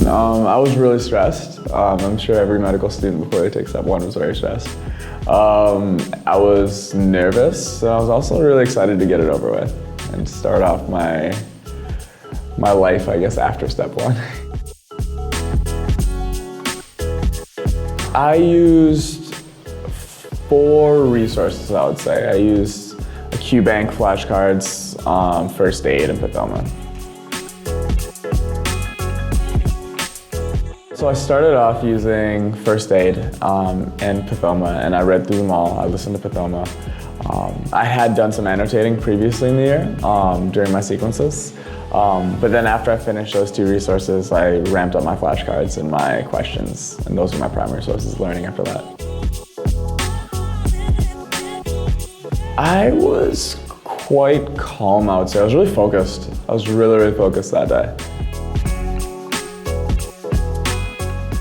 I was really stressed. I'm sure every medical student before they take step one was very stressed. I was nervous, so I was also really excited to get it over with and start off my life, I guess, after step one. I used 4 resources, I would say. I used a QBank, flashcards, first aid, and Pathoma. So I started off using first aid and Pathoma, and I read through them all. I listened to Pathoma. I had done some annotating previously in the year during my sequences, but then after I finished those 2 resources, I ramped up my flashcards and my questions, and those were my primary sources of learning after that. I was quite calm, I would say. I was really focused. I was really focused that day.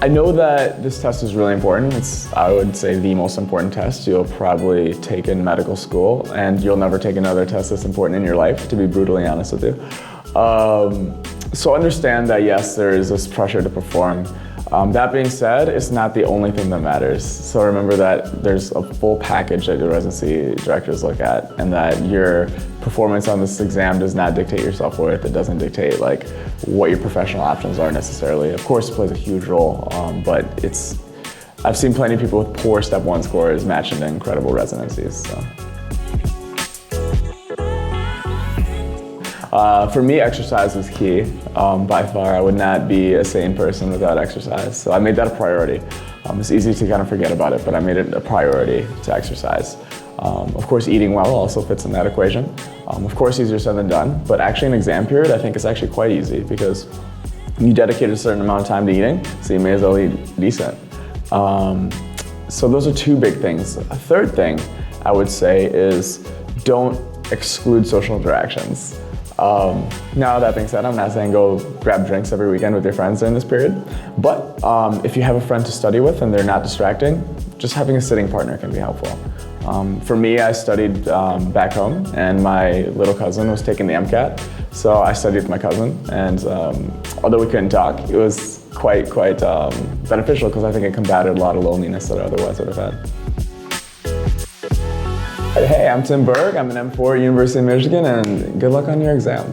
I know that this test is really important. It's, I would say, the most important test you'll probably take in medical school, and you'll never take another test that's important in your life, to be brutally honest with you. So understand that yes, there is this pressure to perform. That being said, it's not the only thing that matters. So remember that there's a full package that your residency directors look at, and that your performance on this exam does not dictate your self-worth. It doesn't dictate like what your professional options are necessarily. Of course, it plays a huge role, but I've seen plenty of people with poor step 1 scores match into incredible residencies. So. For me, exercise was key, by far. I would not be a sane person without exercise, so I made that a priority. It's easy to kind of forget about it, but I made it a priority to exercise. Of course, eating well also fits in that equation. Of course, easier said than done, but actually in exam period, I think it's actually quite easy because you dedicate a certain amount of time to eating, so you may as well eat decent. So those are 2 big things. A third thing I would say is don't exclude social interactions. Now that being said, I'm not saying go grab drinks every weekend with your friends during this period, but if you have a friend to study with and they're not distracting, just having a sitting partner can be helpful. For me, I studied back home, and my little cousin was taking the MCAT, so I studied with my cousin, and although we couldn't talk, it was quite beneficial because I think it combated a lot of loneliness that I otherwise would have had. Hey, I'm Tim Berg. I'm an M4 at University of Michigan, and good luck on your exam.